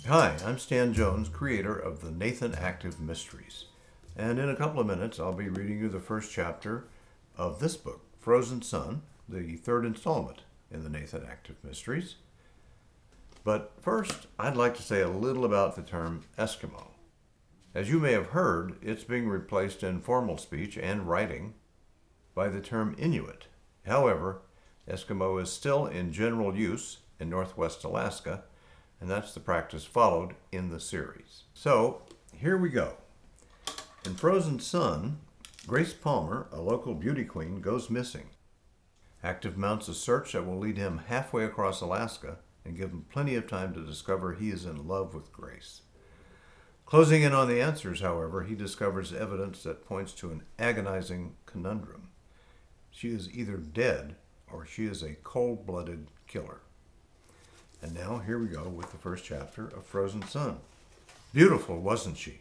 Hi, I'm Stan Jones, creator of the Nathan Active Mysteries. And in a couple of minutes, I'll be reading you the first chapter of this book, Frozen Sun, the third installment in the Nathan Active Mysteries. But first, I'd like to say a little about the term Eskimo. As you may have heard, it's being replaced in formal speech and writing by the term Inuit. However, Eskimo is still in general use in Northwest Alaska, and that's the practice followed in the series. So, here we go. In Frozen Sun, Grace Palmer, a local beauty queen, goes missing. Active mounts a search that will lead him halfway across Alaska and give him plenty of time to discover he is in love with Grace. Closing in on the answers, however, he discovers evidence that points to an agonizing conundrum. She is either dead or she is a cold-blooded killer. And now, here we go with the first chapter of Frozen Sun. Beautiful, wasn't she?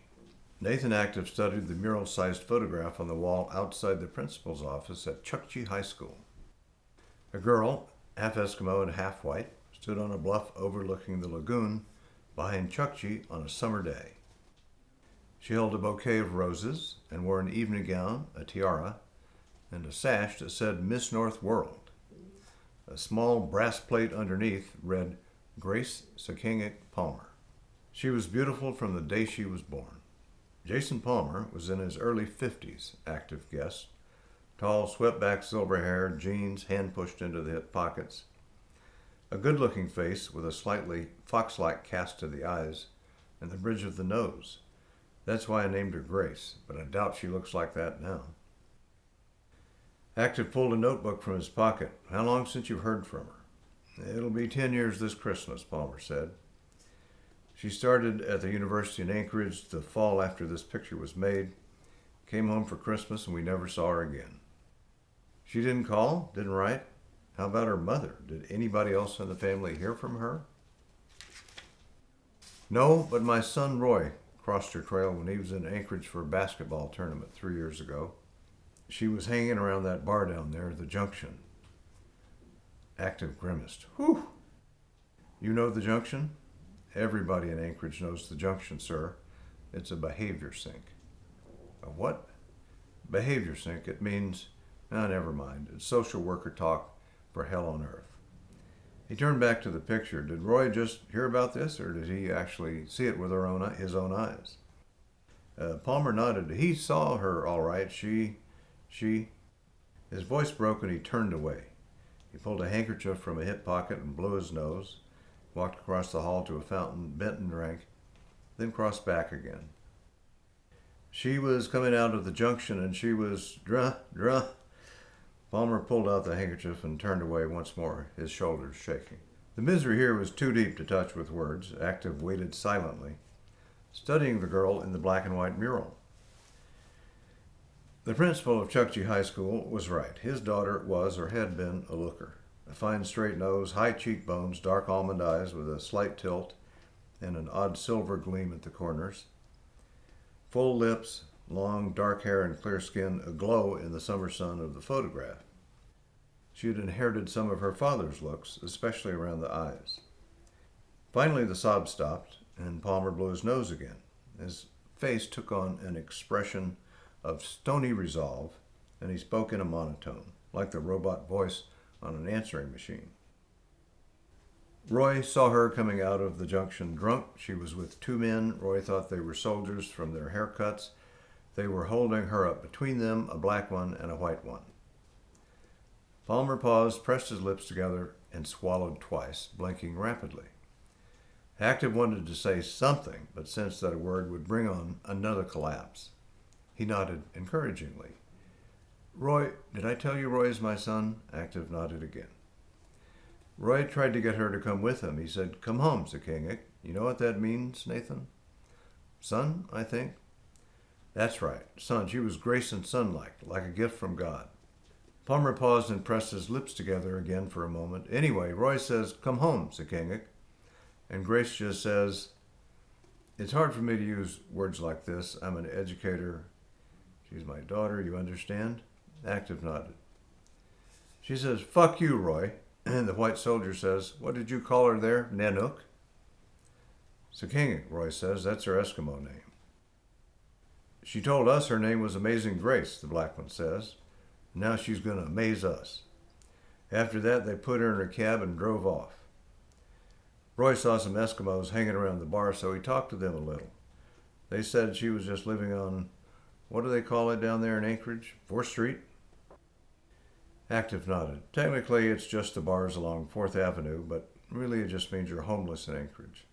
Nathan Active studied the mural-sized photograph on the wall outside the principal's office at Chukchi High School. A girl, half Eskimo and half white, stood on a bluff overlooking the lagoon behind Chukchi on a summer day. She held a bouquet of roses and wore an evening gown, a tiara, and a sash that said Miss North World. A small brass plate underneath read Grace Sakingik Palmer. She was beautiful from the day she was born. Jason Palmer was in his early 50s, Active guessed. Tall, swept-back silver hair, jeans hand pushed into the hip pockets. A good-looking face with a slightly fox-like cast to the eyes and the bridge of the nose. That's why I named her Grace, but I doubt she looks like that now. Active pulled a notebook from his pocket. How long since you've heard from her? It'll be 10 years this Christmas, Palmer said. She started at the university in Anchorage the fall after this picture was made, came home for Christmas, and we never saw her again. She didn't call, didn't write. How about her mother? Did anybody else in the family hear from her? No, but my son Roy crossed her trail when he was in Anchorage for a basketball tournament 3 years ago. She was hanging around that bar down there, the Junction. Active grimaced. Whew! You know the Junction? Everybody in Anchorage knows the Junction, sir. It's a behavior sink. A what? Behavior sink. It means, never mind. It's social worker talk for hell on earth. He turned back to the picture. Did Roy just hear about this, or did he actually see it with his own eyes? Palmer nodded. He saw her all right. She... His voice broke and he turned away. He pulled a handkerchief from a hip pocket and blew his nose, walked across the hall to a fountain, bent and drank, then crossed back again. She was coming out of the Junction and she was... Druh. Palmer pulled out the handkerchief and turned away once more, his shoulders shaking. The misery here was too deep to touch with words. Active waited silently, studying the girl in the black and white mural. The principal of Chukchi High School was right. His daughter was or had been a looker. A fine straight nose, high cheekbones, dark almond eyes with a slight tilt and an odd silver gleam at the corners. Full lips, long dark hair and clear skin aglow in the summer sun of the photograph. She had inherited some of her father's looks, especially around the eyes. Finally the sobs stopped and Palmer blew his nose again. His face took on an expression of stony resolve, and he spoke in a monotone, like the robot voice on an answering machine. Roy saw her coming out of the Junction drunk. She was with two men. Roy thought they were soldiers from their haircuts. They were holding her up between them, a black one and a white one. Palmer paused, pressed his lips together, and swallowed twice, blinking rapidly. Active wanted to say something, but sensed that a word would bring on another collapse. He nodded encouragingly. Roy, did I tell you Roy is my son? Active nodded again. Roy tried to get her to come with him. He said, come home, Sakingik. You know what that means, Nathan? Son, I think. That's right, son. She was Grace and son-like, like a gift from God. Palmer paused and pressed his lips together again for a moment. Anyway, Roy says, come home, Sakingik. And Grace just says, it's hard for me to use words like this. I'm an educator. She's my daughter, you understand? Active nodded. She says, fuck you, Roy. And the white soldier says, what did you call her there, Nanook? Sakingik, Roy says. That's her Eskimo name. She told us her name was Amazing Grace, the black one says. Now she's going to amaze us. After that, they put her in her cab and drove off. Roy saw some Eskimos hanging around the bar, so he talked to them a little. They said she was just living on, what do they call it down there in Anchorage? 4th Street? Active nodded. Technically, it's just the bars along 4th Avenue, but really it just means you're homeless in Anchorage.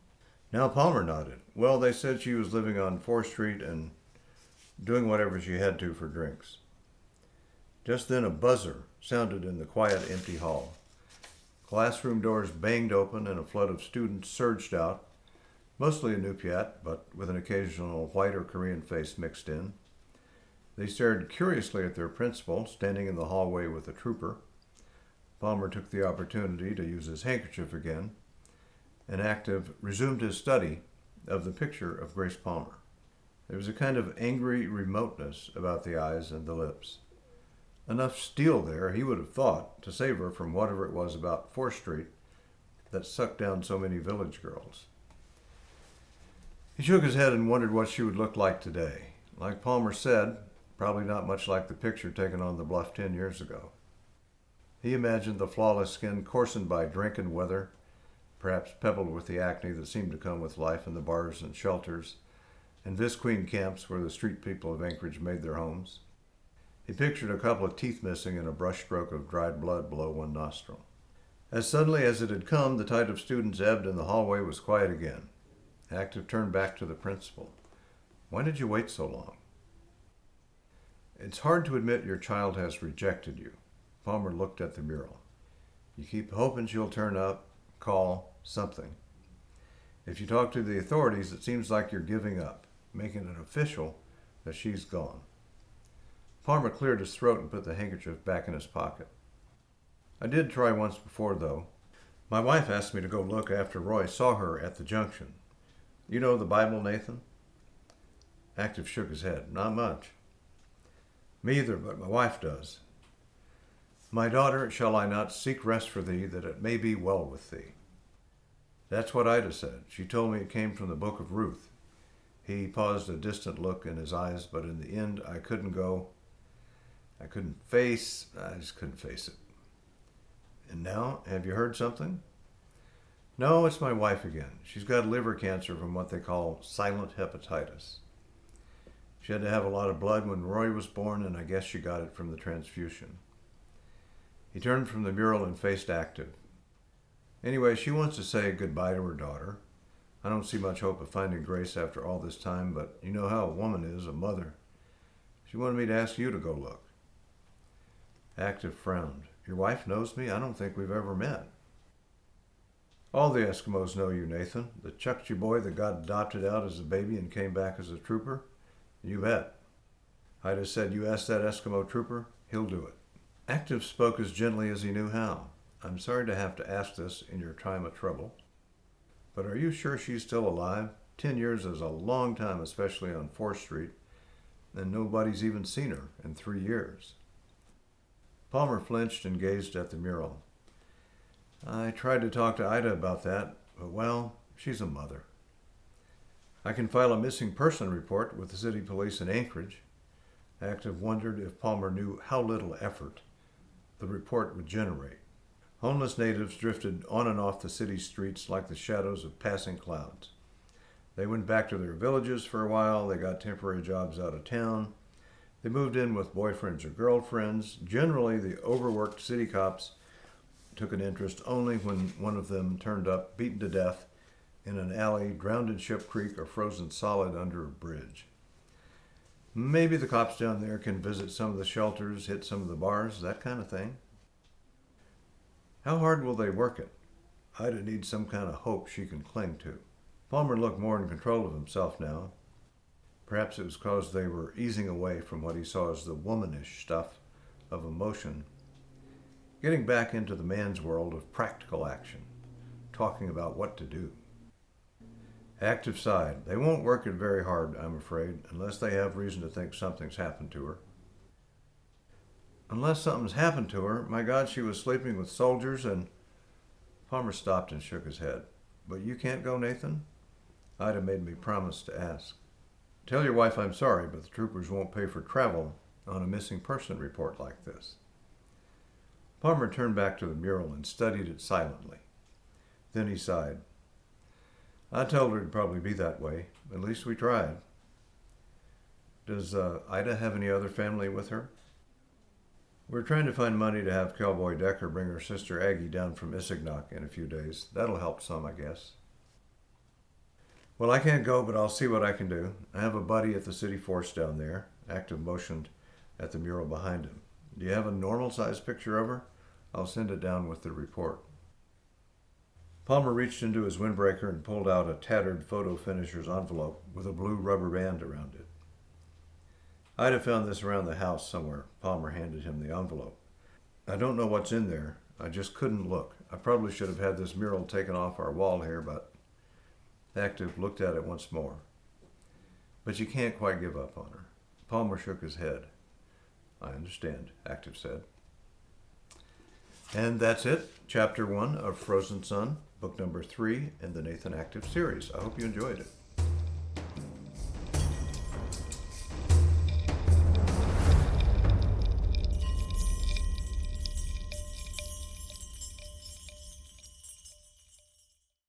Now Palmer nodded. Well, they said she was living on 4th Street and doing whatever she had to for drinks. Just then a buzzer sounded in the quiet, empty hall. Classroom doors banged open and a flood of students surged out, mostly Inupiat, but with an occasional white or Korean face mixed in. They stared curiously at their principal, standing in the hallway with a trooper. Palmer took the opportunity to use his handkerchief again, and Active resumed his study of the picture of Grace Palmer. There was a kind of angry remoteness about the eyes and the lips. Enough steel there, he would have thought, to save her from whatever it was about 4th Street that sucked down so many village girls. He shook his head and wondered what she would look like today. Like Palmer said, probably not much like the picture taken on the bluff 10 years ago. He imagined the flawless skin coarsened by drink and weather, perhaps pebbled with the acne that seemed to come with life in the bars and shelters, and Visqueen camps where the street people of Anchorage made their homes. He pictured a couple of teeth missing and a brushstroke of dried blood below one nostril. As suddenly as it had come, the tide of students ebbed and the hallway was quiet again. Active turned back to the principal. Why did you wait so long? It's hard to admit your child has rejected you. Palmer looked at the mural. You keep hoping she'll turn up, call, something. If you talk to the authorities, it seems like you're giving up, making it official that she's gone. Palmer cleared his throat and put the handkerchief back in his pocket. I did try once before, though. My wife asked me to go look after Roy saw her at the junction. You know the Bible, Nathan? Active shook his head. Not much. Me either, but my wife does. My daughter, shall I not seek rest for thee, that it may be well with thee? That's what Ida said. She told me it came from the book of Ruth. He paused, a distant look in his eyes, but in the end I couldn't just couldn't face it. And now, have you heard something? No, it's my wife again. She's got liver cancer from what they call silent hepatitis. She had to have a lot of blood when Roy was born, and I guess she got it from the transfusion. He turned from the mural and faced Active. Anyway, she wants to say goodbye to her daughter. I don't see much hope of finding Grace after all this time, but you know how a woman is, a mother. She wanted me to ask you to go look. Active frowned. Your wife knows me? I don't think we've ever met. All the Eskimos know you, Nathan. The Chukchi boy that got adopted out as a baby and came back as a trooper? You bet. Ida said you ask that Eskimo trooper, he'll do it. Active spoke as gently as he knew how. I'm sorry to have to ask this in your time of trouble, but are you sure she's still alive? 10 years is a long time, especially on 4th Street, and nobody's even seen her in 3 years. Palmer flinched and gazed at the mural. I tried to talk to Ida about that, but well, she's a mother. I can file a missing person report with the city police in Anchorage. Active wondered if Palmer knew how little effort the report would generate. Homeless natives drifted on and off the city streets like the shadows of passing clouds. They went back to their villages for a while. They got temporary jobs out of town. They moved in with boyfriends or girlfriends. Generally, the overworked city cops took an interest only when one of them turned up beaten to death in an alley, drowned in Ship Creek, or frozen solid under a bridge. Maybe the cops down there can visit some of the shelters, hit some of the bars, that kind of thing. How hard will they work it? Ida needs some kind of hope she can cling to. Palmer looked more in control of himself now. Perhaps it was because they were easing away from what he saw as the womanish stuff of emotion, getting back into the man's world of practical action, talking about what to do. Active sighed. They won't work it very hard, I'm afraid, unless they have reason to think something's happened to her. Unless something's happened to her, my God, she was sleeping with soldiers and... Palmer stopped and shook his head. But you can't go, Nathan? Ida made me promise to ask. Tell your wife I'm sorry, but the troopers won't pay for travel on a missing person report like this. Palmer turned back to the mural and studied it silently. Then he sighed. I told her it'd probably be that way. At least we tried. Does Ida have any other family with her? We're trying to find money to have Cowboy Decker bring her sister Aggie down from Issignac in a few days. That'll help some, I guess. Well, I can't go, but I'll see what I can do. I have a buddy at the city force down there. Active motioned at the mural behind him. Do you have a normal-sized picture of her? I'll send it down with the report. Palmer reached into his windbreaker and pulled out a tattered photo finisher's envelope with a blue rubber band around it. Ida found this around the house somewhere. Palmer handed him the envelope. I don't know what's in there. I just couldn't look. I probably should have had this mural taken off our wall here, but... Active looked at it once more. But you can't quite give up on her. Palmer shook his head. I understand, Active said. And that's it. Chapter 1 of Frozen Sun, book number 3 in the Nathan Active series. I hope you enjoyed it.